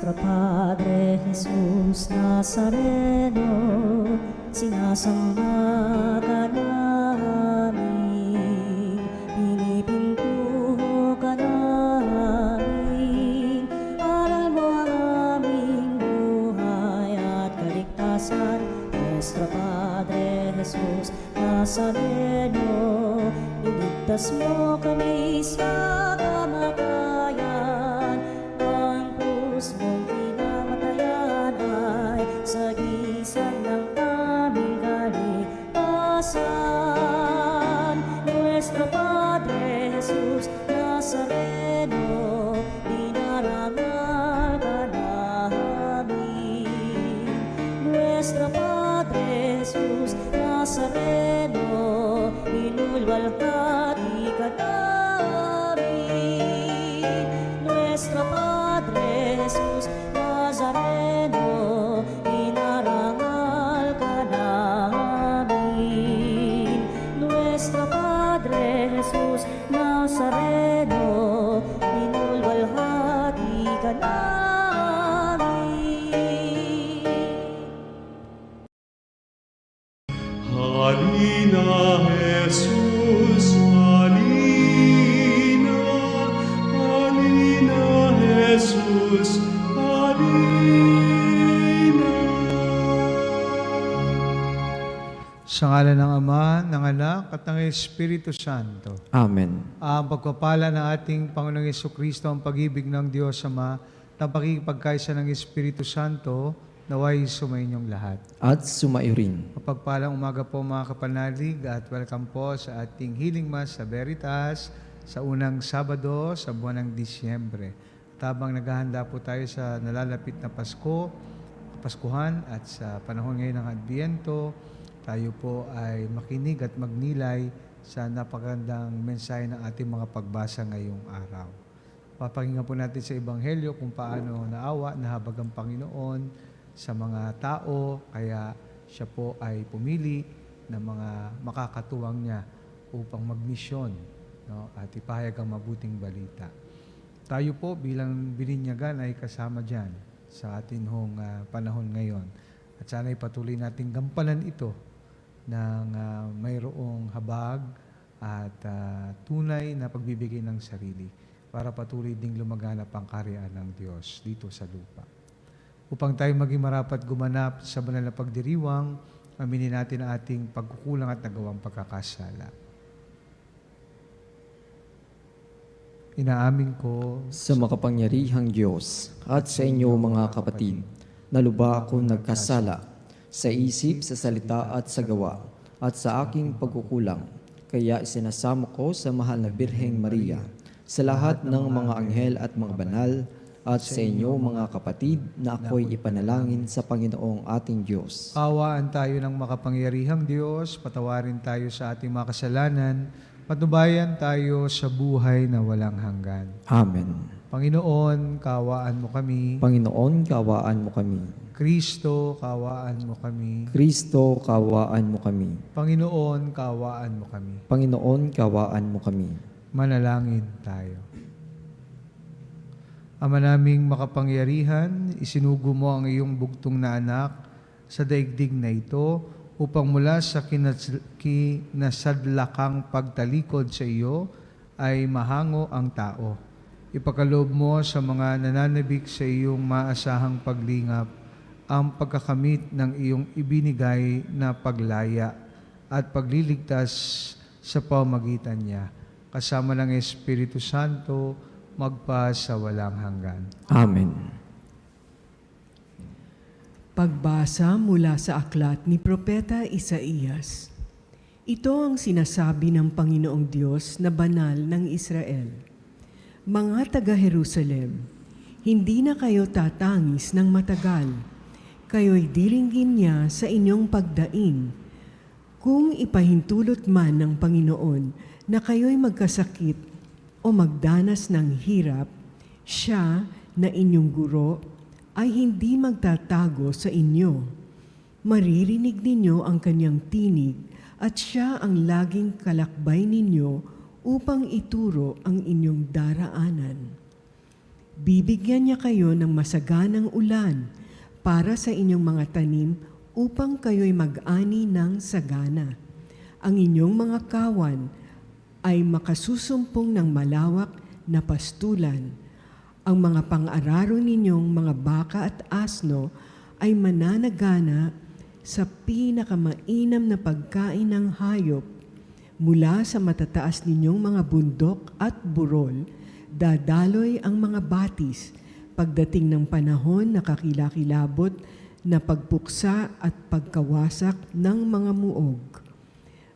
Nuestro Padre Jesús Nazareno, sinasamba ka namin, pinipintuho ka namin, aral mo ang aming buhay at kaligtasan. Nuestro Padre Jesús Nazareno, iligtas mo kami sa kamatayan. Ang krus mong pinamatayan ay sagisag ng aming kaligtasan. Nuestro Padre Jesus Nazareno, dinarangal ka namin. Nuestro Padre Jesus Nazareno, inulwalhati ka namin. Nuestro Padre Jesus Nazareno, inarangal ka namin. Nuestro Padre Jesus Nazareno, inulwalhati ka namin. Halina, Jesus, halina, halina, Jesus, halina. Sa ngalan ng Ama, ng Anak, at ng Espiritu Santo. Amen. Ang pagpapala ng ating Panginoong Jesucristo, ang pag-ibig ng Diyos Ama, at ang pakikipagkaisa ng Espiritu Santo, naway sumainyong lahat. At sumayo rin. Mapagpalang umaga po mga kapanalig at welcome po sa ating Healing Mass sa Veritas sa unang Sabado sa buwan ng Disyembre. Habang naghahanda po tayo sa nalalapit na Pasko, Paskuhan at sa panahon ngayon ng Adbiento, tayo po ay makinig at magnilay sa napakagandang mensahe ng ating mga pagbasa ngayong araw. Papakinggan po natin sa Ebanghelyo kung paano naawa, nahabag ang Panginoon sa mga tao, kaya siya po ay pumili ng mga makakatuwang niya upang magmisyon, no, at ipahayag ang mabuting balita. Tayo po bilang bininyagan ay kasama dyan sa ating panahon ngayon. At sana ipatuloy natin gampanan ito ng mayroong habag at tunay na pagbibigay ng sarili para patuloy ding lumaganap ang karyaan ng Diyos dito sa lupa. Upang tayo maging marapat gumanap sa banal na pagdiriwang, aminin natin ang ating pagkukulang at nagawang pagkakasala. Inaamin ko Sa makapangyarihang Diyos at sa inyo mga kapatid, na lubha akong nagkasala sa isip, sa salita at sa gawa, at sa aking pagkukulang. Kaya isinasamo ko sa mahal na Birheng Maria, sa lahat ng mga anghel at mga banal, at sa inyo mga kapatid, na ako'y ipanalangin sa Panginoong ating Diyos. Kaawaan tayo ng makapangyarihang Diyos, patawarin tayo sa ating mga kasalanan, patnubayan tayo sa buhay na walang hanggan. Amen. Panginoon, kaawaan mo kami. Panginoon, kaawaan mo kami. Kristo, kaawaan mo kami. Kristo, kaawaan mo kami. Panginoon, kaawaan mo kami. Panginoon, kaawaan mo kami. Manalangin tayo. Ama naming makapangyarihan, isinugo mo ang iyong bugtong na anak sa daigdig na ito upang mula sa kinasadlakang pagtalikod sa iyo ay mahango ang tao. Ipagkaloob mo sa mga nananabik sa iyong maasahang paglingap ang pagkakamit ng iyong ibinigay na paglaya at pagliligtas sa pamamagitan niya. Kasama ng Espiritu Santo, magpa sa walang hanggan. Amen. Pagbasa mula sa aklat ni Propeta Isaías. Ito ang sinasabi ng Panginoong Diyos na banal ng Israel. Mga taga-Jerusalem, hindi na kayo tatangis ng matagal. Kayo'y diringgin niya sa inyong pagdaing. Kung ipahintulot man ng Panginoon na kayo'y magkasakit o magdanas ng hirap, siya na inyong guro ay hindi magtatago sa inyo. Maririnig ninyo ang kanyang tinig at siya ang laging kalakbay ninyo upang ituro ang inyong daraanan. Bibigyan niya kayo ng masaganang ulan para sa inyong mga tanim upang kayo'y mag-ani ng sagana. Ang inyong mga kawan ay makasusumpong ng malawak na pastulan. Ang mga pang-araro ninyong mga baka at asno ay mananagana sa pinakamainam na pagkain ng hayop. Mula sa matataas ninyong mga bundok at burol, dadaloy ang mga batis. Pagdating ng panahon na kakilakilabot na pagpuksa at pagkawasak ng mga muog.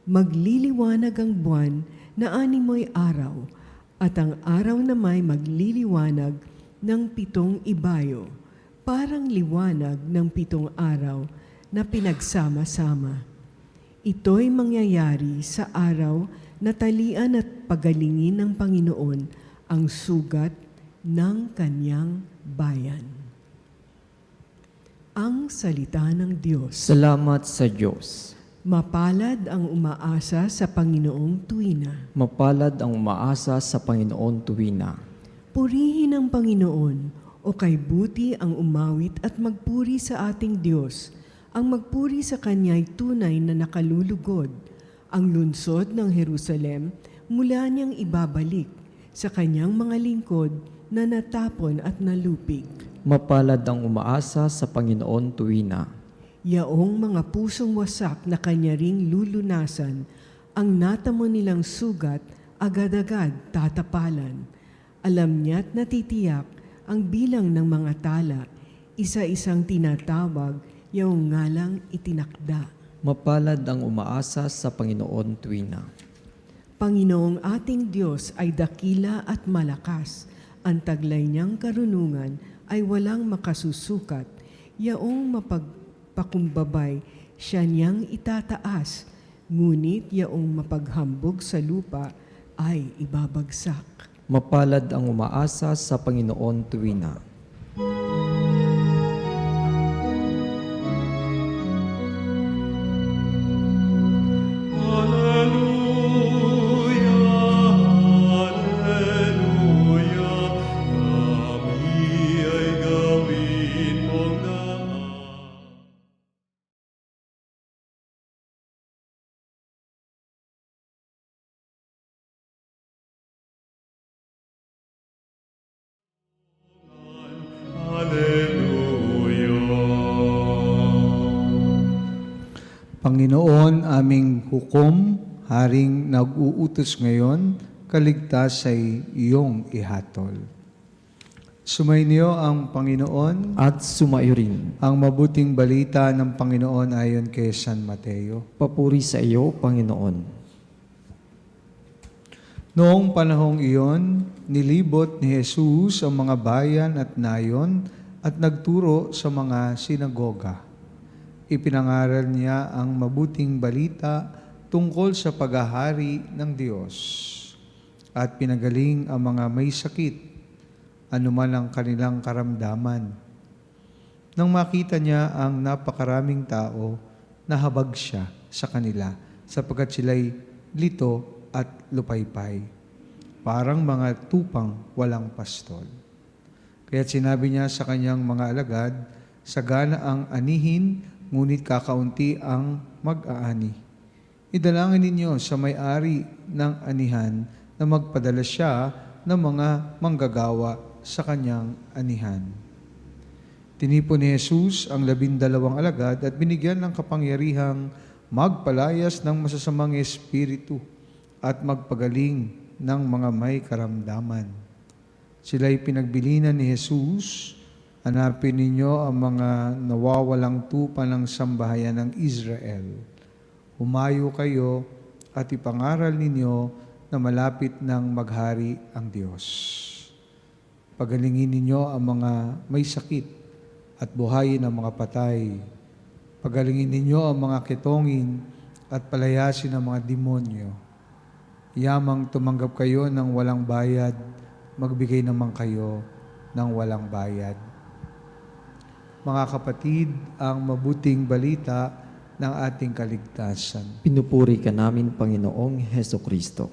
Magliliwanag ang buwan na 6 araw, at ang araw na may magliliwanag ng 7 ibayo, parang liwanag ng 7 araw na pinagsama-sama. Ito'y mangyayari sa araw na talian at pagalingin ng Panginoon ang sugat ng kanyang bayan. Ang salita ng Diyos. Salamat sa Diyos. Mapalad ang umaasa sa Panginoong tuwina. Mapalad ang umaasa sa Panginoon tuwina. Purihin ang Panginoon, o kay buti ang umawit at magpuri sa ating Diyos. Ang magpuri sa Kanya'y tunay na nakalulugod. Ang lungsod ng Jerusalem mula niyang ibabalik sa Kanyang mga lingkod na natapon at nalupig. Mapalad ang umaasa sa Panginoon tuwina. Yaong mga pusong wasak na Kanya ring lulunasan, ang natamo nilang sugat agad-agad tatapalan. Alam niya't natitiyak ang bilang ng mga tala, isa-isang tinatawag, yaong ngalang itinakda. Mapalad ang umaasa sa Panginoon tuwina. Panginoong ating Diyos ay dakila at malakas. Ang taglay niyang karunungan ay walang makasusukat. Yaong mapagpakumbabay, siya niyang itataas. Ngunit yaong mapaghambog sa lupa ay ibabagsak. Mapalad ang umaasa sa Panginoon tuwina. Panginoon, aming hukom, Haring nag-uutos ngayon, kaligtas ay iyong ihatol. Sumainyo ang Panginoon, At sumayo rin. ang mabuting balita ng Panginoon ayon kay San Mateo. Papuri sa iyo, Panginoon. Noong panahong iyon, nilibot ni Jesus ang mga bayan at nayon at nagturo sa mga sinagoga. Ipinangaral niya ang mabuting balita tungkol sa paghahari ng Diyos at pinagaling ang mga may sakit, anuman ang kanilang karamdaman. Nang makita niya ang napakaraming tao, nahabag siya sa kanila sapagkat sila'y lito at lupaypay, parang mga tupang walang pastol. Kaya't sinabi niya sa kanyang mga alagad, sagana ang anihin, ngunit kakaunti ang mag-aani. Idalangin ninyo sa may-ari ng anihan na magpadala siya ng mga manggagawa sa kanyang anihan. Tinipon ni Jesus ang 12 alagad at binigyan ng kapangyarihang magpalayas ng masasamang espiritu at magpagaling ng mga may karamdaman. Sila'y pinagbilinan ni Jesus. Hanapin ninyo ang mga nawawalang tupa ng sambahayan ng Israel. Humayo kayo at ipangaral ninyo na malapit ng maghari ang Diyos. Pagalingin ninyo ang mga may sakit at buhayin ang mga patay. Pagalingin ninyo ang mga kitongin at palayasin ang mga demonyo. Yamang tumanggap kayo ng walang bayad, magbigay naman kayo ng walang bayad. Mga kapatid, ang mabuting balita ng ating kaligtasan. Pinupuri ka namin, Panginoong Hesukristo.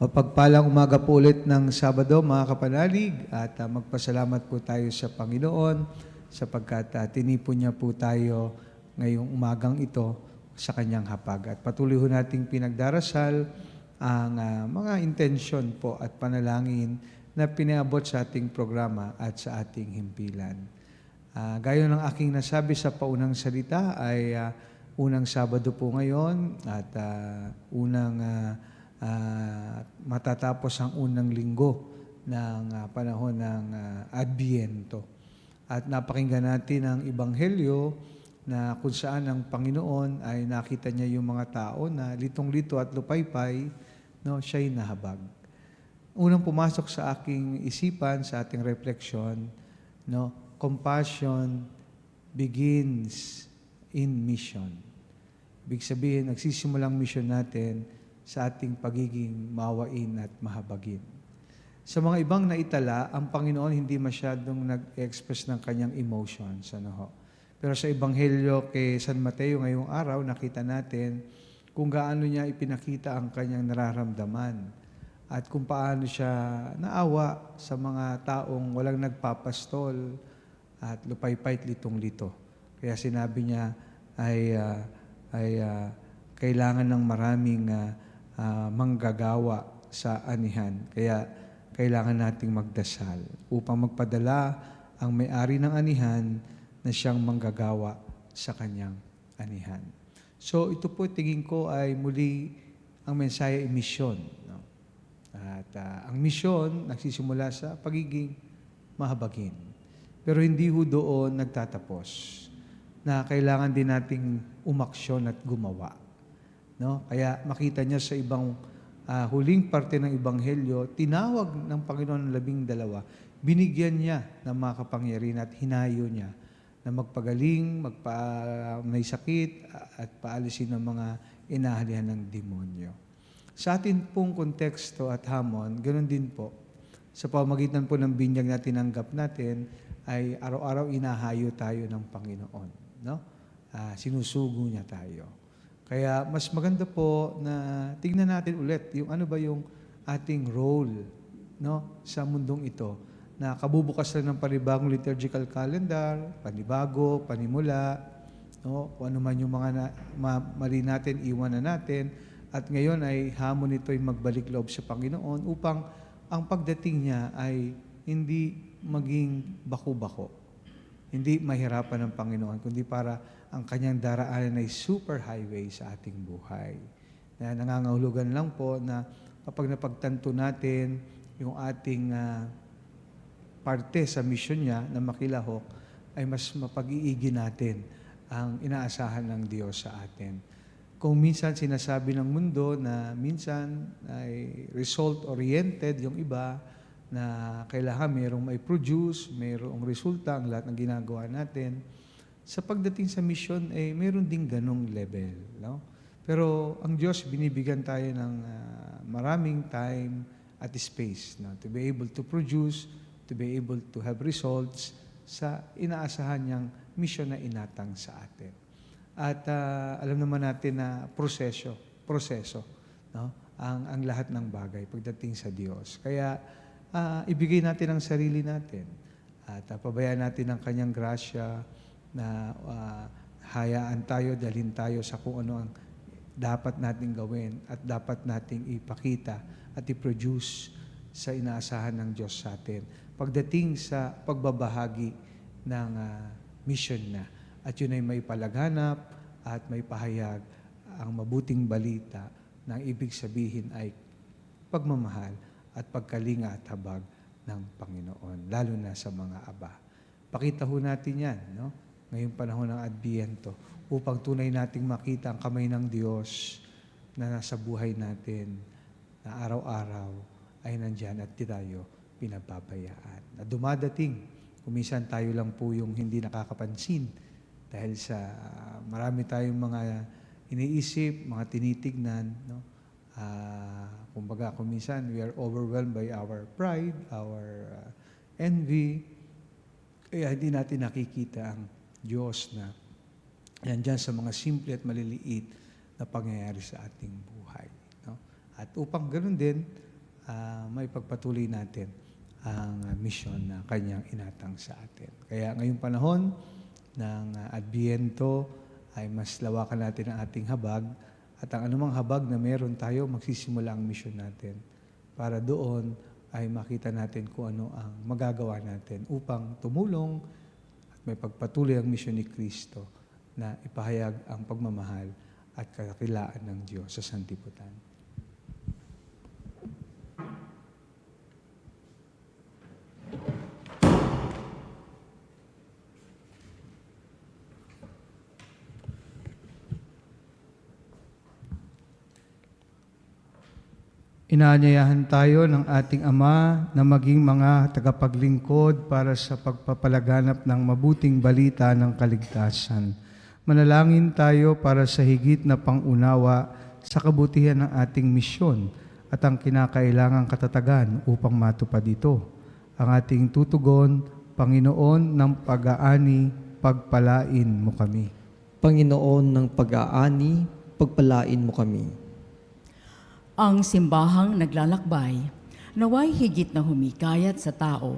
Mapagpalang umaga po ulit ng Sabado, mga kapanalig, at magpasalamat po tayo sa Panginoon sapagkat tinipon niya po tayo ngayong umagang ito sa kanyang hapag. At patuloy ho nating pinagdarasal ang mga intensyon po at panalangin na pinaabot sa ating programa at sa ating himpilan. Gaya ng aking nasabi sa paunang salita ay unang Sabado po ngayon at matatapos ang unang linggo ng panahon ng Adbiento. At napakinggan natin ang Ebanghelyo na kung saan ang Panginoon ay nakita niya yung mga tao na litong-lito at lupaypay, no, siya'y nahabag. Unang pumasok sa aking isipan, sa ating refleksyon, no, compassion begins in mission. Ibig sabihin, nagsisimulang mission natin sa ating pagiging maawain at mahabagin. Sa mga ibang naitala, ang Panginoon hindi masyadong nag-express ng kanyang emotions. Pero sa Ebanghelyo kay San Mateo ngayong araw, nakita natin kung gaano niya ipinakita ang kanyang nararamdaman at kung paano siya naawa sa mga taong walang nagpapastol at lupaypay't litong-lito. Kaya sinabi niya ay kailangan ng maraming manggagawa sa anihan. Kaya kailangan nating magdasal upang magpadala ang may-ari ng anihan na siyang manggagawa sa kanyang anihan. So ito po tingin ko ay muli ang mensahe ay misyon. No? At ang misyon nagsisimula sa pagiging mahabagin. Pero hindi ho doon nagtatapos na kailangan din nating umaksyon at gumawa. No? Kaya makita niya sa ibang huling parte ng Ebanghelyo, tinawag ng Panginoon ng 12, binigyan niya ng mga kapangyarihan at hinayo niya na magpagaling, may sakit at paalisin ng mga inahalihan ng demonyo. Sa atin pong konteksto at hamon, ganoon din po. Sa pamamagitan po ng binyag na tinanggap natin, ay araw-araw inahayo tayo ng Panginoon. No? Sinusugo niya tayo. Kaya mas maganda po na tignan natin ulit yung ano ba yung ating role, no, sa mundong ito na kabubukas lang ng panibagong liturgical calendar, panibago, panimula, no, kung ano man yung mga mali natin, iwan na natin, at ngayon ay hamon nito ay magbalik loob sa Panginoon upang ang pagdating niya ay hindi maging bako-bako, hindi mahirapan ng Panginoon, kundi para ang kanyang daraanan ay super highway sa ating buhay. Na nangangahulugan lang po na kapag napagtanto natin yung ating parte sa mission niya na makilahok, ay mas mapag-iigi natin ang inaasahan ng Diyos sa atin. Kung minsan sinasabi ng mundo na minsan ay result-oriented yung iba, na kailangan mayroong may produce, mayroong resulta ang lahat ng ginagawa natin. Sa pagdating sa mission, mayroon ding ganong level. No? Pero ang Diyos, binibigyan tayo ng maraming time at space, no? To be able to produce, to be able to have results sa inaasahan niyang mission na inatang sa atin. At alam naman natin na proseso, no? ang lahat ng bagay pagdating sa Diyos. Kaya ibigay natin ang sarili natin at pabayaan natin ang kanyang grasya na hayaan tayo, dalhin tayo sa kung ano ang dapat nating gawin at dapat nating ipakita at i-produce sa inaasahan ng Diyos sa atin. Pagdating sa pagbabahagi ng mission na. At yun ay may palaghanap at may pahayag ang mabuting balita na ibig sabihin ay pagmamahal at pagkalinga at habag ng Panginoon, lalo na sa mga aba. Pakita ho natin yan, no? Ngayong panahon ng Adbiento, upang tunay nating makita ang kamay ng Diyos na nasa buhay natin, na araw-araw ay nandyan at di tayo pinababayaan. Na dumadating, kuminsan tayo lang po yung hindi nakakapansin dahil sa marami tayong mga iniisip, mga tinitignan, no? Kumbaga, kuminsan, we are overwhelmed by our pride, our envy. Kaya hindi natin nakikita ang Diyos na nandyan sa mga simple at maliliit na pangyayari sa ating buhay. No? At upang ganoon din, may pagpatuloy natin ang misyon na kanyang inatang sa atin. Kaya ngayong panahon ng Adbiento ay mas lawakan natin ang ating habag at ang anumang habag na meron tayo, magsisimula ang misyon natin para doon ay makita natin kung ano ang magagawa natin upang tumulong at may pagpatuloy ang misyon ni Kristo na ipahayag ang pagmamahal at kakakilaan ng Diyos sa sanlibutan. Inaanyayahan tayo ng ating Ama na maging mga tagapaglingkod para sa pagpapalaganap ng mabuting balita ng kaligtasan. Manalangin tayo para sa higit na pangunawa sa kabutihan ng ating misyon at ang kinakailangang katatagan upang matupad ito. Ang ating tutugon, Panginoon ng pag-aani, pagpalain mo kami. Panginoon ng pag-aani, pagpalain mo kami. Ang simbahang naglalakbay, naway higit na humikayat sa tao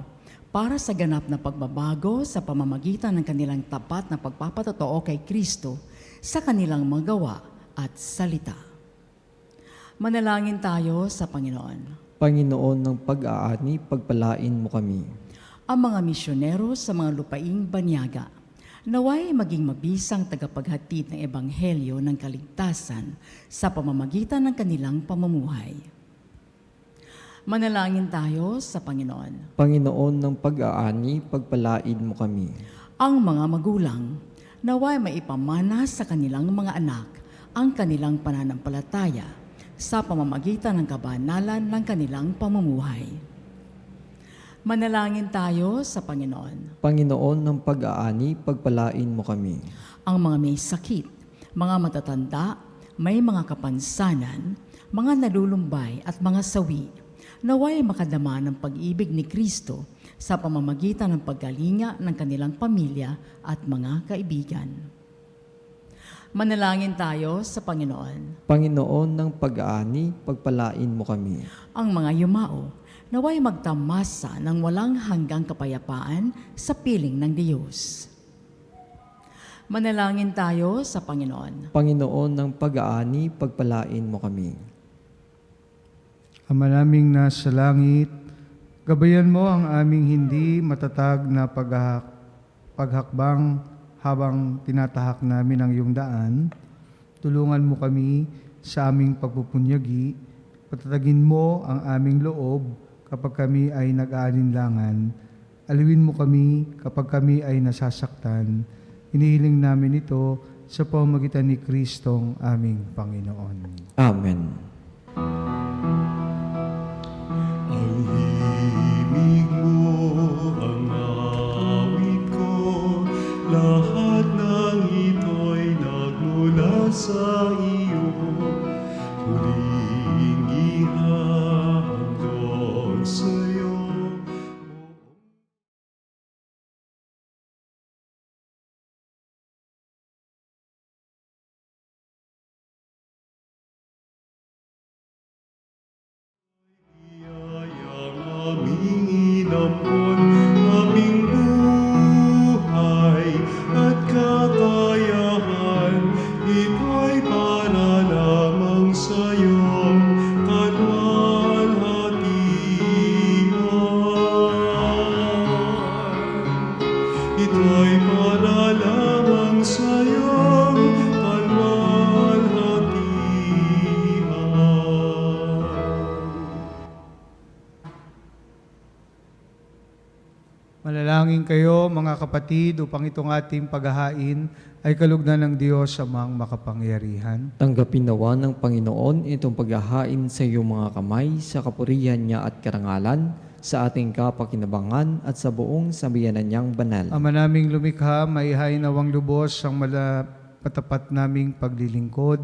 para sa ganap na pagbabago sa pamamagitan ng kanilang tapat na pagpapatotoo kay Kristo sa kanilang magawa at salita. Manalangin tayo sa Panginoon. Panginoon ng pag-aani, pagpalain mo kami. Ang mga misyonero sa mga lupaing banyaga, naway maging mabisang tagapaghatid ng ebanghelyo ng kaligtasan sa pamamagitan ng kanilang pamumuhay. Manalangin tayo sa Panginoon. Panginoon ng pag-aani, pagpalain mo kami. Ang mga magulang, naway maipamana sa kanilang mga anak ang kanilang pananampalataya sa pamamagitan ng kabanalan ng kanilang pamumuhay. Manalangin tayo sa Panginoon. Panginoon ng pag-aani, pagpalain mo kami. Ang mga may sakit, mga matatanda, may mga kapansanan, mga nalulumbay at mga sawi, naway makadama ng pag-ibig ni Kristo sa pamamagitan ng paggalinga ng kanilang pamilya at mga kaibigan. Manalangin tayo sa Panginoon. Panginoon ng pag-aani, pagpalain mo kami. Ang mga yumao, naway magtamasa ng walang hanggang kapayapaan sa piling ng Diyos. Manalangin tayo sa Panginoon. Panginoon ng pag-aani, pagpalain mo kami. Ama naming nasa langit, gabayan mo ang aming hindi matatag na paghakbang habang tinatahak namin ang iyong daan. Tulungan mo kami sa aming pagpupunyagi, patatagin mo ang aming loob kapag kami ay nag-aalinlangan. Aliwin mo kami kapag kami ay nasasaktan. Hinihiling namin ito sa pamamagitan ni Kristong aming Panginoon. Amen. Ang himig mo ang awit ko, lahat ng ito'y nagmula sa iyo. Huling ihandog sa'yo. Biyayang aming inampon, aming buhay at kakayahan, ito'y para lamang sa iyong kalwalhatian. Ito'y para lamang sa iyong kalwalhatian. Manalangin kayo mga kapatid upang itong ating paghahain ay kalugdan ng Diyos amang makapangyarihan. Tanggapin nawa ng Panginoon itong paghahain sa iyong mga kamay sa kapurihan niya at karangalan, sa ating kapakinabangan at sa buong sambayanan niyang banal. Ama naming lumikha, maihay nawang lubos ang patapat naming paglilingkod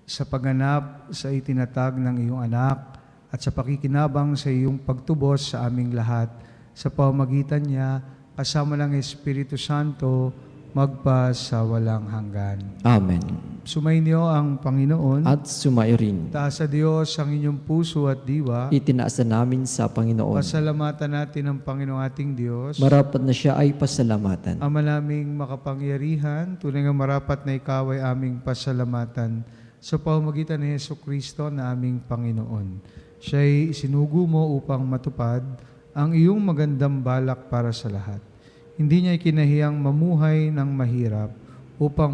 sa pagganap sa itinatag ng iyong anak at sa pakikinabang sa iyong pagtubos sa aming lahat. Sa pamamagitan niya, kasama ng Espiritu Santo, magpa sa walang hanggan. Amen. Sumainyo ang Panginoon. at sumayo rin. Taas sa Diyos ang inyong puso at diwa. Itinaasa namin sa Panginoon. Pasalamatan natin ang Panginoong ating Diyos. Marapat na siya ay pasalamatan. Ama naming makapangyarihan, tunay nga marapat na ikaw ay aming pasalamatan sa pamamagitan ni Jesucristo na aming Panginoon. Siya'y isinugo mo upang matupad ang iyong magandang balak para sa lahat. Hindi niya ikinahiyang mamuhay ng mahirap upang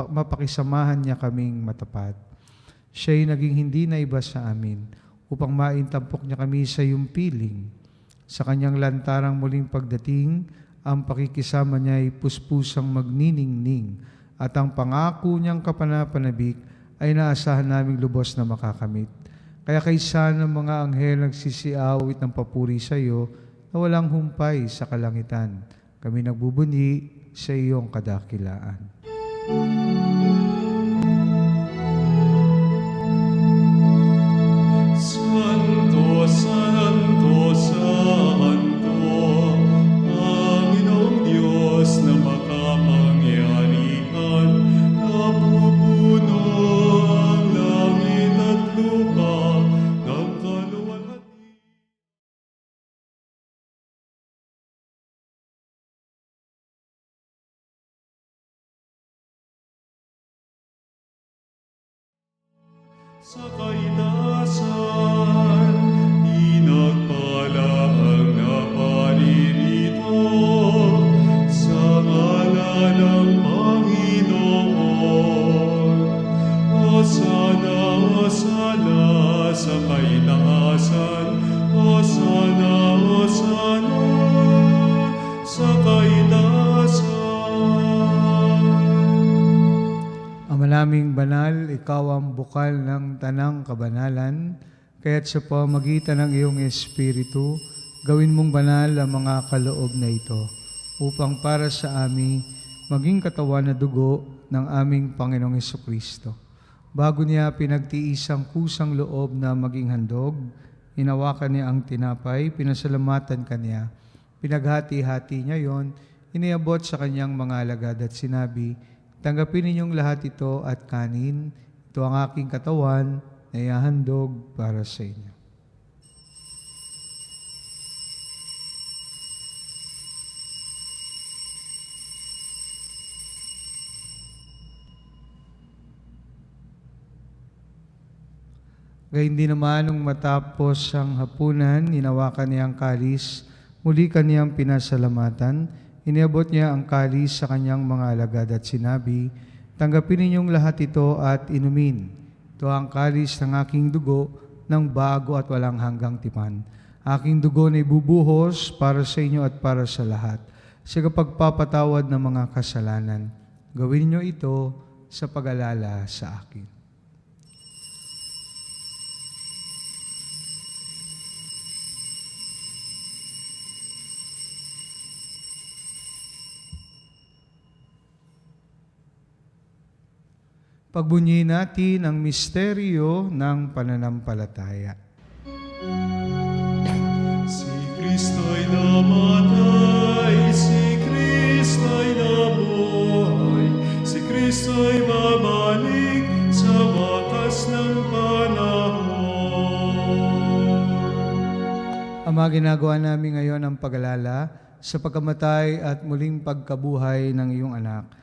mapakisamahan niya kaming matapat. Siya'y naging hindi na iba sa amin upang maintampok niya kami sa iyong piling. Sa kanyang lantarang muling pagdating, ang pakikisama niya ay puspusang magniningning at ang pangako niyang kapanapanabik ay naasahan naming lubos na makakamit. Kaya kaysa ng mga anghel nagsisiawit ng papuri sa iyo na walang humpay sa kalangitan, kami nagbubunyi sa iyong kadakilaan. Santo, Santo, Santo, Panginoong Diyos na makapangyarihan, napupuno ang langit at lupa ng kaluwalhati. Sa kaitasan, inagpala ang naparirito sa ngalan ng Panginoon. Hosana, Hosana sa kaitaasan, Hosana, Hosana sa kaitaasan. Ama naming banal, ikaw ang bukal ng tanang kabanalan, kaya't sa pamamagitan ng iyong Espiritu, gawin mong banal ang mga kaloob na ito, upang para sa amin maging katawan na dugo ng aming Panginoong Jesucristo. Bago niya pinagtiis ang kusang loob na maging handog, hinawakan niya ang tinapay, pinasalamatan kanya, pinaghati-hati niya yon, iniabot sa kanyang mga alagad at sinabi, tanggapin ninyong lahat ito at kanin. Ito ang aking katawan na ihahandog para sa inyo. Gayun din naman nung matapos ang hapunan, hinawakan niya ang kalis, muli kaniyang pinasalamatan, iniabot niya ang kalis sa kanyang mga alagad at sinabi, tanggapin ninyong lahat ito at inumin. Ito ang kalis ng aking dugo ng bago at walang hanggang tipan. Aking dugo na ibubuhos para sa inyo at para sa lahat, sa kapagpapatawad ng mga kasalanan. Gawin niyo ito sa pag-alala sa akin. Pagbunyi natin ang misteryo ng pananampalataya. Si Kristo'y namatay, si Kristo'y nabuhay, si Kristo'y babalik sa wakas ng panahon. Ama, ginagawa namin ngayon ang pag-alala sa pagkamatay at muling pagkabuhay ng iyong anak.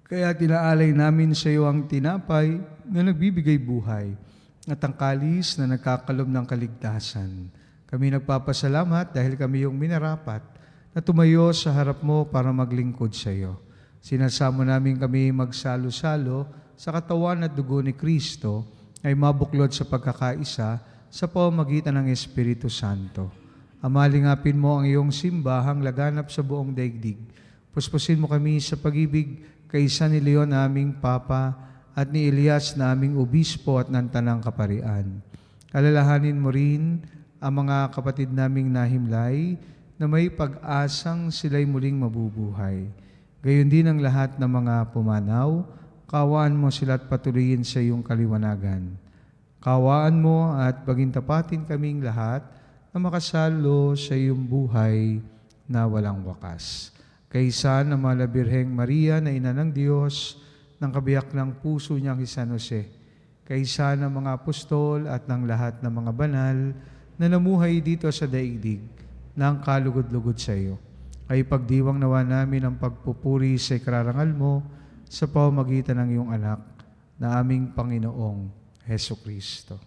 Kaya tinaalay namin sa iyo ang tinapay na nagbibigay buhay at ang kalis na nagkakalob ng kaligtasan. Kami nagpapasalamat dahil kami yung minarapat na tumayo sa harap mo para maglingkod sa iyo. Sinasamo namin kami magsalo-salo sa katawan at dugo ni Kristo ay mabuklod sa pagkakaisa sa pamamagitan ng Espiritu Santo. Amalingapin mo ang iyong simbahang laganap sa buong daigdig. Puspusin mo kami sa pag-ibig kaysa ni Leon naming Papa at ni Elias naming Obispo at ng Tanang Kaparian. Alalahanin mo rin ang mga kapatid naming nahimlay na may pag-asang sila'y muling mabubuhay. Gayon din ang lahat ng mga pumanaw, kawaan mo sila at patuloyin sa iyong kaliwanagan. Kawaan mo at pagintapatin kaming lahat na makasalo sa iyong buhay na walang wakas. Kaysa ng Mahal na Birheng Maria na Ina ng Diyos, ng kabiyak ng puso niyang si San Jose, kaisa ng mga apostol at ng lahat ng mga banal na namuhay dito sa daigdig ng kalugod-lugod sa iyo. Ay pagdiwang nawa namin ang pagpupuri sa ikrarangal mo sa pamamagitan ng iyong anak na aming Panginoong Heso Kristo.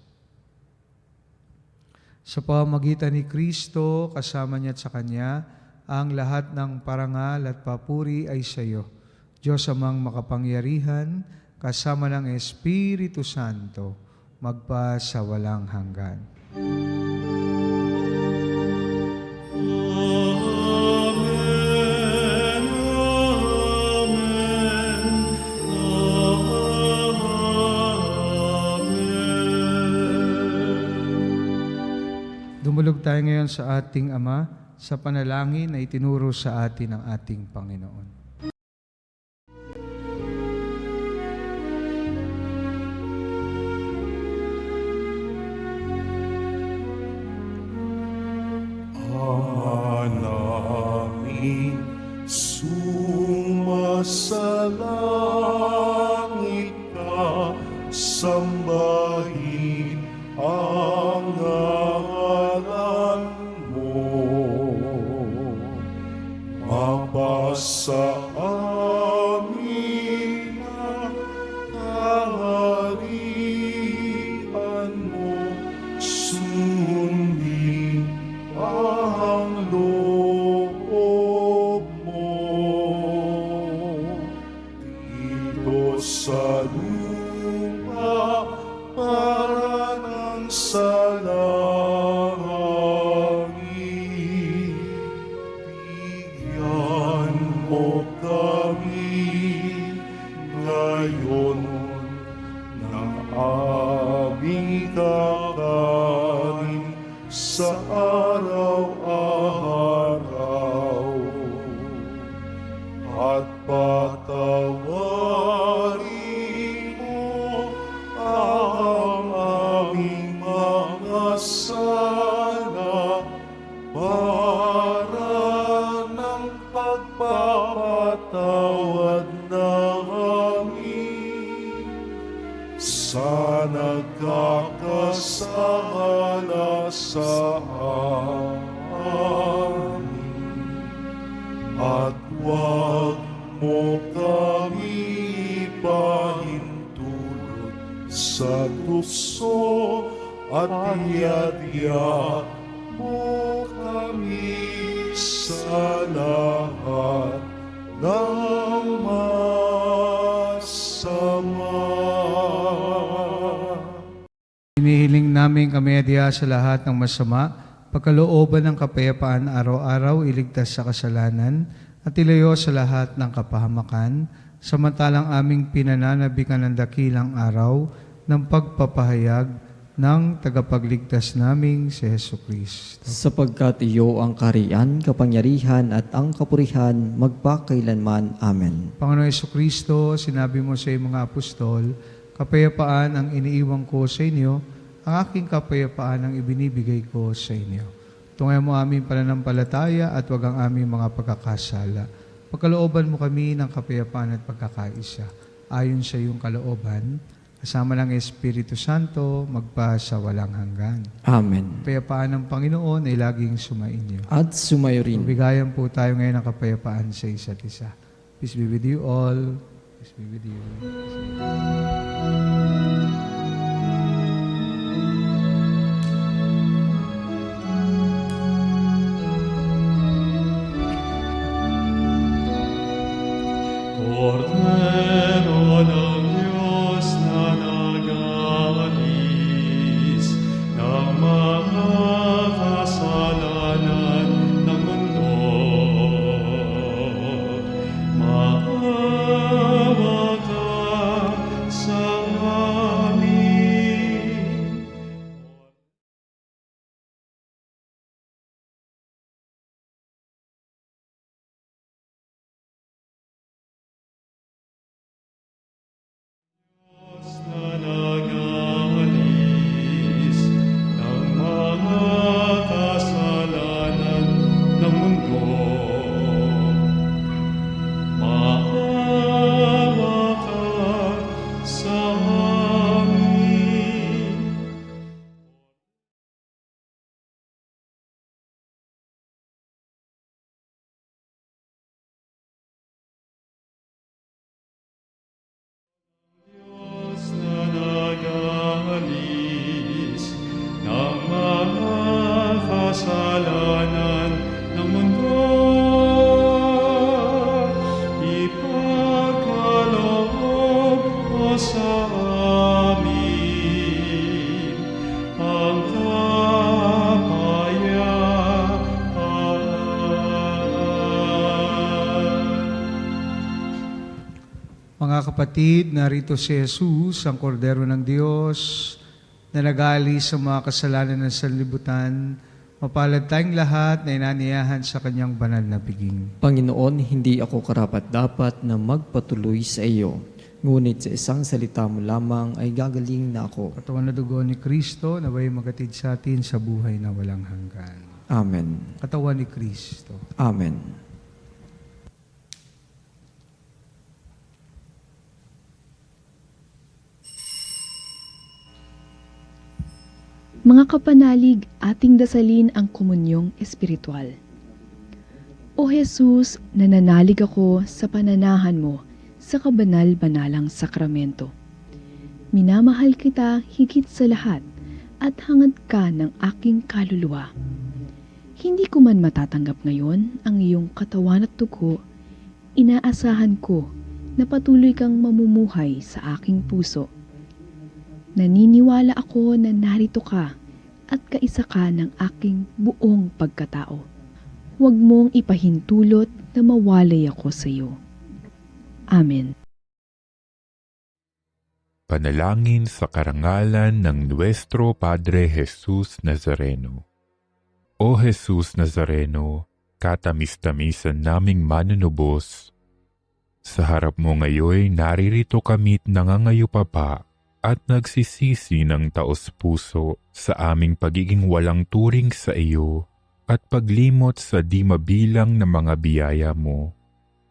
Sa pamamagitan ni Kristo, kasama niya at sa Kanya, ang lahat ng parangal at papuri ay sa iyo, Diyos amang makapangyarihan, kasama ng Espiritu Santo, magpa sa walang hanggan. Amen, amen. Dumulog tayo ngayon sa ating Ama sa panalangin na itinuro sa atin ng ating Panginoon. Ama namin, sumasalangit ka, sambahin ang ngalan mo. Mapasa amin ang kaharian mo, sundin ang loob mo dito sa lupa para ng sa langit. Bigyan mo kami ngayon ng aming kakanin sa araw-araw, at patawarin mo ang aming mga sala para ng pagpapatawad namin sa nagkakasala sa amin. At huwag mo kami pahintulot sa tukso, at iadya mo kami sa lahat ng masama. Hinihiling namin kami adya sa lahat ng masama, pagkalooban ng kapayapaan araw-araw, iligtas sa kasalanan, at ilayo sa lahat ng kapahamakan, samantalang aming pinananabikan ng dakilang araw ng pagpapahayag ng tagapagligtas naming si Heso Kristo. Sapagkat iyo ang kaharian, kapangyarihan at ang kapurihan magpakailanman. Amen. Panginoon Heso Kristo, sinabi mo sa iyong mga apostol, kapayapaan ang iniiwan ko sa inyo, ang aking kapayapaan ang ibinibigay ko sa inyo. Tungay mo aming pananampalataya at wag ang aming mga pagkakasala. Pagkalooban mo kami ng kapayapaan at pagkakaisa. Ayon sa iyong kalooban, kasama ng Espiritu Santo, magpa sa walang hanggan. Amen. Kapayapaan ng Panginoon ay laging sumainyo. At sumayo rin. Bigayan po tayo ngayon ng kapayapaan sa isa't isa. Peace be with you all. Peace be with you. Cordero ng Diyos na nag-aalis ng mga kasalanan ng mundo, maawa ka sa amin. kapatid, narito si Jesus, ang kordero ng Diyos, na nag-aalis sa mga kasalanan ng sanlibutan. Mapalad tayong lahat na inaniyahan sa kanyang banal na piging. Panginoon, hindi ako karapat-dapat na magpatuloy sa iyo. Ngunit sa isang salita mo lamang ay gagaling na ako. Katawan na dugo ni Kristo, naway magatid sa atin sa buhay na walang hanggan. Amen. Katawan ni Kristo. Amen. Mga kapanalig, ating dasalin ang komunyong espiritual. O Jesus, nananalig ako sa pananahan mo sa kabanal-banalang sakramento. Minamahal kita higit sa lahat at hangad ka ng aking kaluluwa. Hindi ko man matatanggap ngayon ang iyong katawan at dugo, inaasahan ko na patuloy kang mamumuhay sa aking puso. Naniniwala ako na narito ka at kaisa ka ng aking buong pagkatao. Huwag mong ipahintulot na mawalay ako sa iyo. Amen. Panalangin sa karangalan ng Nuestro Padre Jesus Nazareno. O Jesus Nazareno, katamis-tamisan naming manunubos, sa harap mo ngayon naririto kami't nangangayupapa at nagsisisi ng taos-puso sa aming pagiging walang turing sa iyo at paglimot sa di mabilang na mga biyaya mo,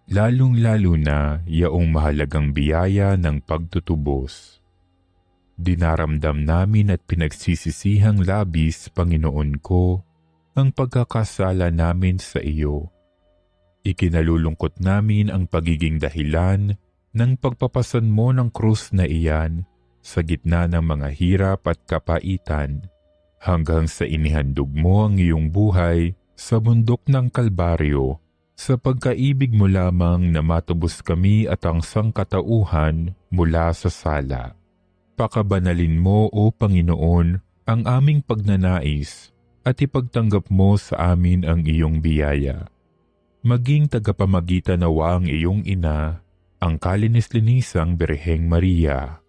lalong-lalo na yaong mahalagang biyaya ng pagtutubos. Dinaramdam namin at pinagsisisihang labis, Panginoon ko, ang pagkakasala namin sa iyo. Ikinalulungkot namin ang pagiging dahilan ng pagpapasan mo ng krus na iyan sa gitna ng mga hirap at kapaitan, hanggang sa inihandog mo ang iyong buhay sa bundok ng Kalbaryo, sa pagkaibig mo lamang na matubos kami at ang sangkatauhan mula sa sala. Pakabanalin mo, O Panginoon, ang aming pagnanais at ipagtanggap mo sa amin ang iyong biyaya. Maging tagapamagitan nawa ang iyong ina, ang kalinis-linisang Birheng Maria.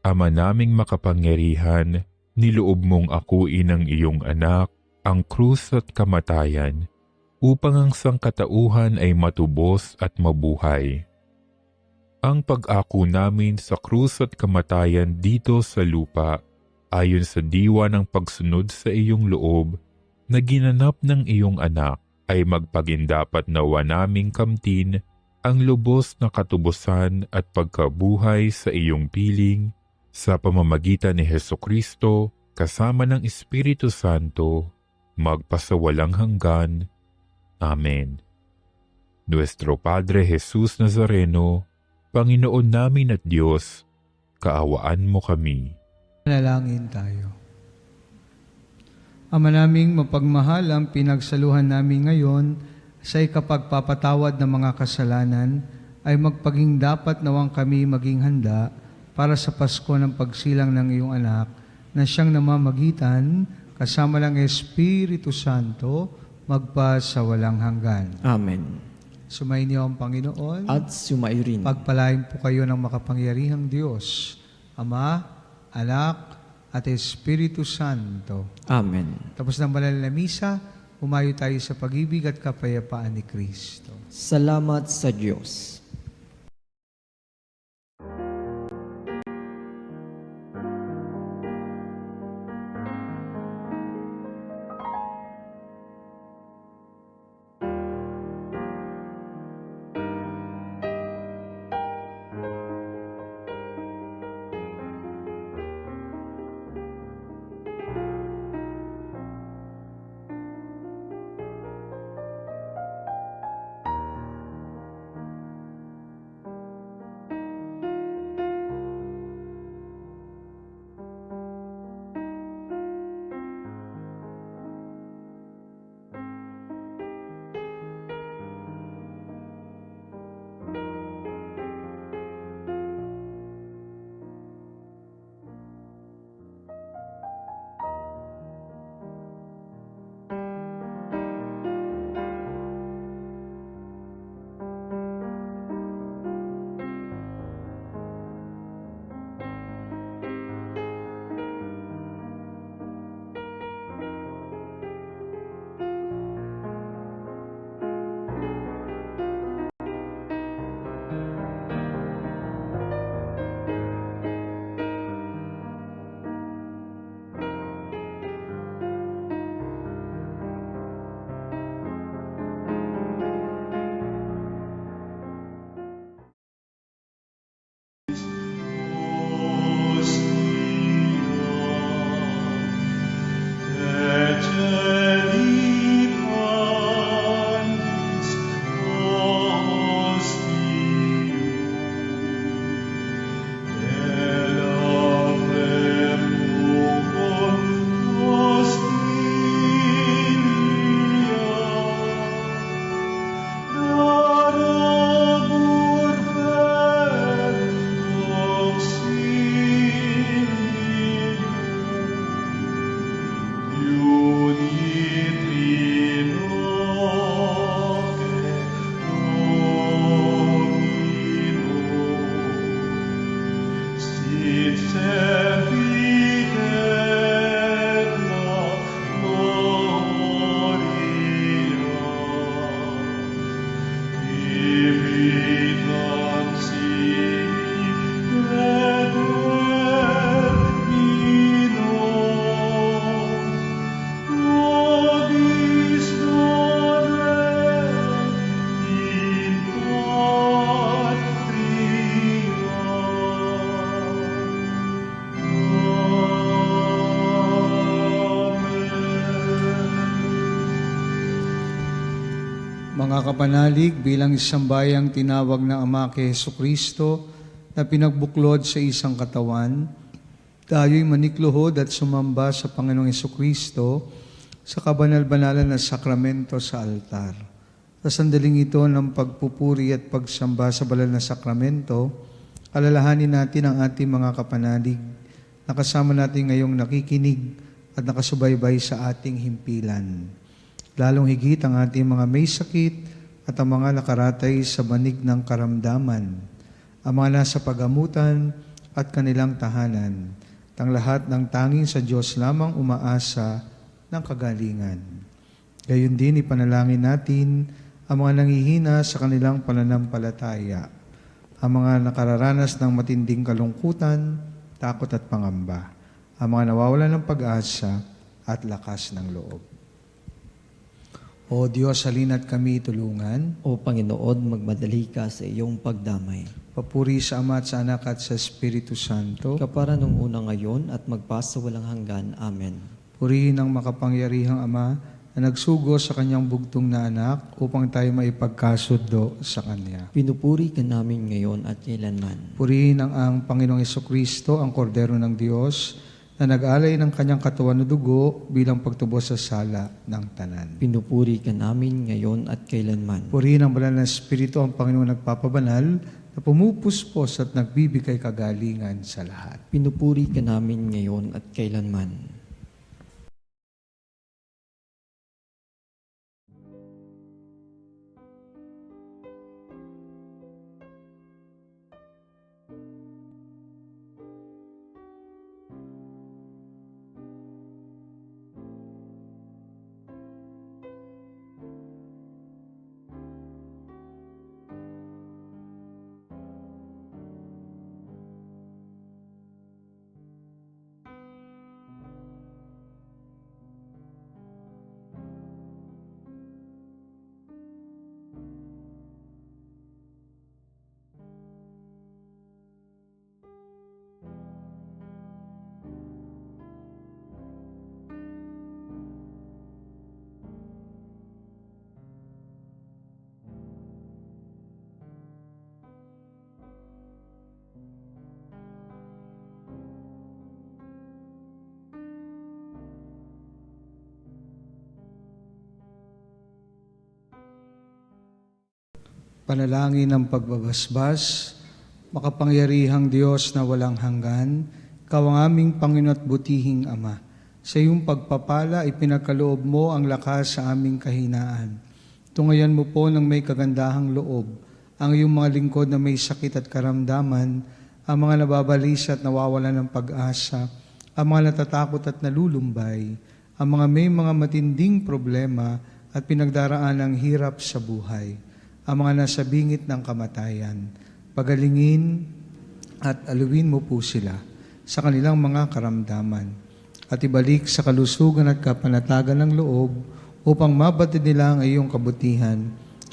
Ama naming makapangyarihan, niloob mong akuin ang iyong anak, ang krus at kamatayan, upang ang sangkatauhan ay matubos at mabuhay. Ang pag-ako namin sa krus at kamatayan dito sa lupa, ayon sa diwa ng pagsunod sa iyong loob, na ginanap ng iyong anak, ay magpagindapat nawa naming kamtin ang lubos na katubusan at pagkabuhay sa iyong piling, sa pamamagitan ni Hesukristo, kasama ng Espiritu Santo, magpasawalang hanggan. Amen. Nuestro Padre Jesus Nazareno, Panginoon namin at Diyos, kaawaan mo kami. Manalangin tayo. Ama naming mapagmahal, ang pinagsaluhan namin ngayon sa ikapagpapatawad ng mga kasalanan ay magpaging dapat nawang kami maging handa para sa Pasko ng pagsilang ng iyong anak na siyang namamagitan kasama ng Espiritu Santo magpa sa walang hanggan. Amen. Sumainyo ang Panginoon. At sumayo rin. Pagpalain po kayo ng makapangyarihang Diyos, Ama, Anak, at Espiritu Santo. Amen. Tapos ng banal na misa, umayo tayo sa pag-ibig at kapayapaan ni Kristo. Salamat sa Diyos. kapanalig, bilang isang bayang tinawag ng Ama kay Hesukristo na pinagbuklod sa isang katawan, tayo'y manikluhod at sumamba sa Panginoong Hesukristo sa kabanal-banalan na sakramento sa altar. Sa sandaling ito ng pagpupuri at pagsamba sa banal na sakramento, alalahanin natin ang ating mga kapanalig na kasama natin ngayong nakikinig at nakasubaybay sa ating himpilan. Lalong higit ang ating mga may sakit at ang mga nakaratay sa banig ng karamdaman, ang mga nasa pagamutan at kanilang tahanan, ang lahat ng tanging sa Diyos lamang umaasa ng kagalingan. Gayon din ipanalangin natin ang mga nanghihina sa kanilang pananampalataya, ang mga nakararanas ng matinding kalungkutan, takot at pangamba, ang mga nawawalan ng pag-asa at lakas ng loob. O Diyos, halina't kami tulungan. O Panginoon, magmadali ka sa iyong pagdamay. Papuri sa Ama at sa Anak at sa Espiritu Santo. Kapara nung una ngayon at magpasawalang hanggan. Amen. Purihin ang makapangyarihang Ama na nagsugo sa kanyang bugtong na anak upang tayo maipagkasundo sa Kanya. Pinupuri ka namin ngayon at kailanman. Purihin ang Panginoong Hesukristo, ang Kordero ng Diyos, na nag-alay ng kanyang katawan na dugo bilang pagtubos sa sala ng tanan. Pinupuri ka namin ngayon at kailanman. Purihin ang banal na Espiritu, ang Panginoong nagpapabanal, na pumupuspos at nagbibigay kagalingan sa lahat. Pinupuri ka namin ngayon at kailanman. Panalangin ng pagbabasbas, makapangyarihang Diyos na walang hanggan, Ikaw ang aming Panginoon at butihing Ama. Sa iyong pagpapala, ipinagkaloob mo ang lakas sa aming kahinaan. Tungayan mo po ng may kagandahang loob ang iyong mga lingkod na may sakit at karamdaman, ang mga nababalisa at nawawalan ng pag-asa, ang mga natatakot at nalulumbay, ang mga may mga matinding problema at pinagdaraan ng hirap sa buhay, ang mga nasa bingit ng kamatayan. Pagalingin at aluin mo po sila sa kanilang mga karamdaman at ibalik sa kalusugan at kapanatagan ng loob upang mabatid nila ang iyong kabutihan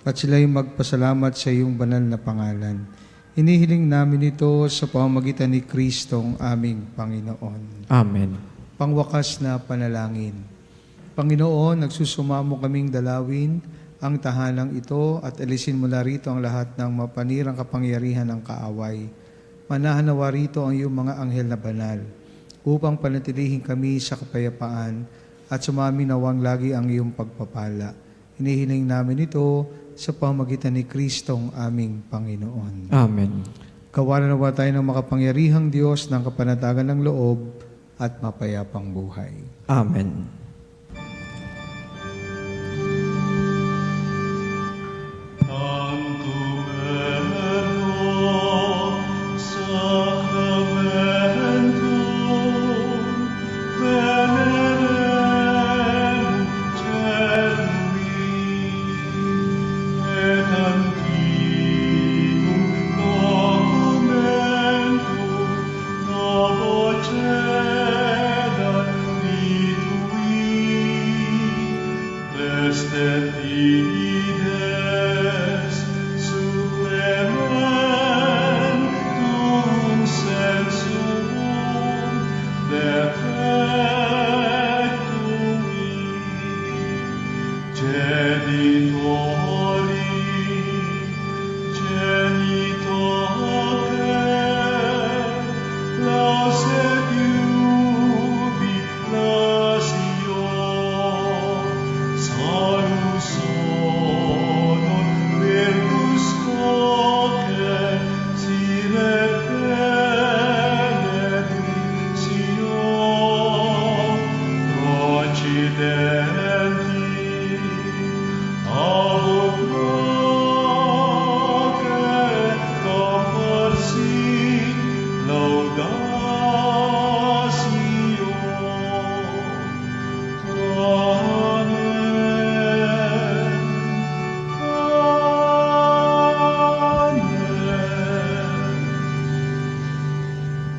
at sila'y magpasalamat sa iyong banal na pangalan. Inihiling namin ito sa pamamagitan ni Kristong aming Panginoon. Amen. Pangwakas na panalangin. Panginoon, nagsusumamo kaming dalawin ang tahanang ito at alisin mo na rito ang lahat ng mapanirang kapangyarihan ng kaaway. Manahanawa rito ang iyong mga anghel na banal upang panatilihin kami sa kapayapaan at sumami nawang lagi ang iyong pagpapala. Hinihiling namin ito sa pamamagitan ni Kristong aming Panginoon. Amen. Kawalan nawa tayo ng makapangyarihang Diyos ng kapanatagan ng loob at mapayapang buhay. Amen.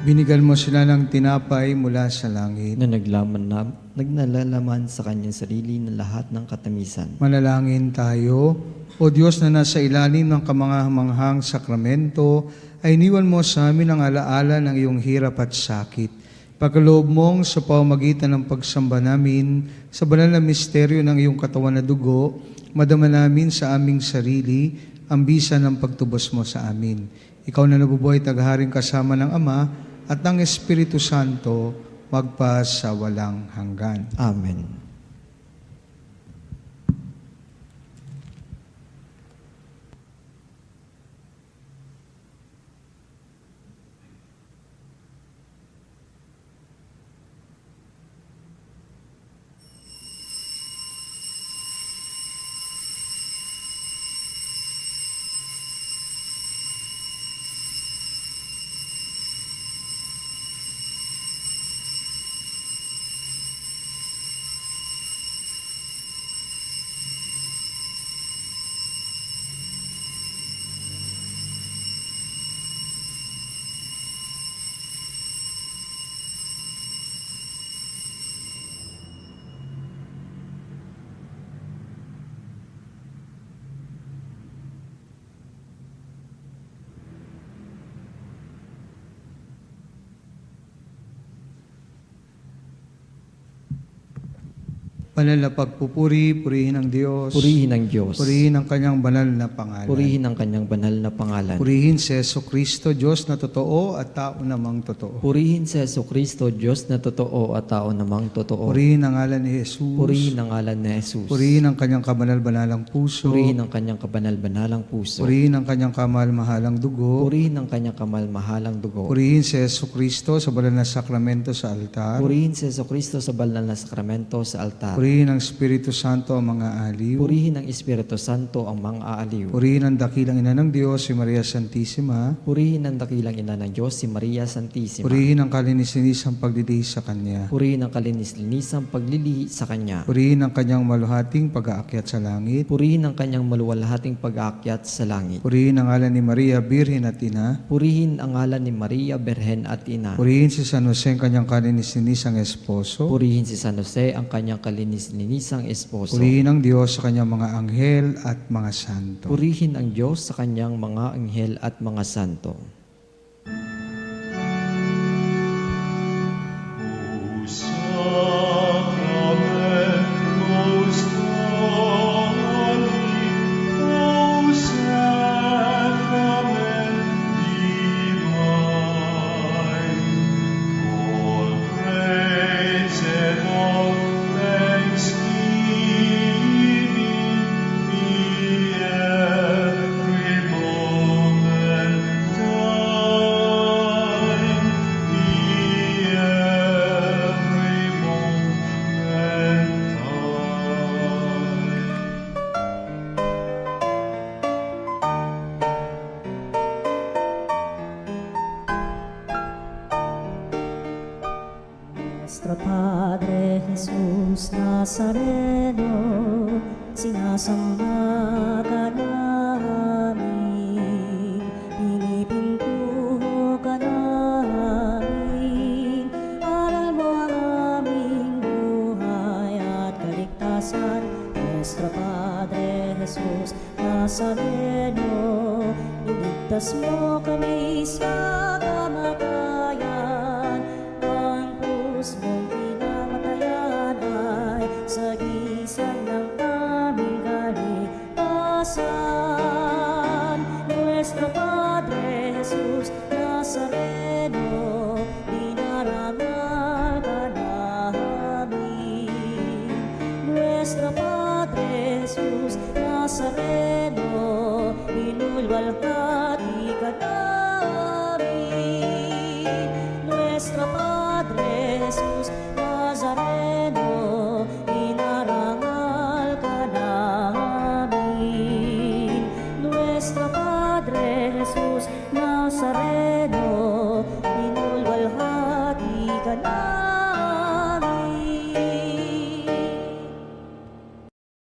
Binigyan mo sila ng tinapay mula sa langit. Na naglalaman sa kanyang sarili ng lahat ng katamisan. Manalangin tayo. O Diyos na nasa ilalim ng kamanghang sakramento, ay iniwan mo sa amin ang alaala ng iyong hirap at sakit. Pagkaloob mong sa pamamagitan ng pagsamba namin sa banal na misteryo ng iyong katawan na dugo, madama namin sa aming sarili ang bisa ng pagtubos mo sa amin. Ikaw na nabubuhay tagharing kasama ng Ama at ng Espiritu Santo, magpa sa walang hanggan. Amen. Banal na pagpupuri, purihin ang Diyos. Purihin ang Diyos. Purihin ang kanyang banal na pangalan. Purihin ang kanyang banal na pangalan. Purihin si Jesucristo, Diyos na totoo at tao namang totoo. Purihin si Jesucristo, Diyos na totoo at tao namang totoo. Purihin ang ngalan ni Jesus. Purihin ang ngalan ni Jesus. Purihin ang kanyang kabanal-banalang puso. Purihin ang kanyang kabanal-banalang puso. Purihin ang kanyang kamahal-mahalang dugo. Purihin ang kanyang kamalmahalang dugo. Purihin si Jesucristo sa banal na sakramento sa altar. Purihin si Jesucristo sa banal na sakramento sa altar. Purihin ang Espiritu Santo ang mga aliw. Purihin ang Espiritu Santo ang mga aaliw. Purihin ang dakilang ina ng Diyos, si Maria Santissima. Purihin ang dakilang ina ng Diyos, si Maria Santissima. Purihin ang kalinis-linisang pagdilihi sa Kanya. Purihin ang kalinis-linisang paglilihi sa Kanya. Purihin ang kanyang maluhating pag-aakyat sa langit. Purihin ang kanyang maluwalhating pag-aakyat sa langit. Purihin ang ngalan ni Maria, Birhen at Ina. Purihin ang ngalan ni Maria, Berhen at Ina. Purihin si San Jose ang kanyang kalinis-linisang esposo. Purihin si San Jose ang kanyang kalinis-linisang esposo. Purihin ang Diyos sa kanyang mga anghel at mga santo. Purihin ang Diyos sa kanyang mga anghel at mga santo. Nuestro Padre Jesus Nazareno, sinasamba ka namin, pinipintuho ka namin, aral mo ang aming buhay at kaligtasan. Nuestro Padre Jesus Nazareno, iligtas mo kami sa kamatayan, ang krus mong pinamatayan ay sagisag ng aming kaligtasan. Nuestro Padre Jesus Nazareno, dinarangal ka namin. Nuestro Padre Jesus Nazareno, inulwalhati ka namin. Nuestro Padre Jesus Nazareno, inarangal ka namin. Nuestro Padre Jesus Nazareno, inulwalhati ka namin.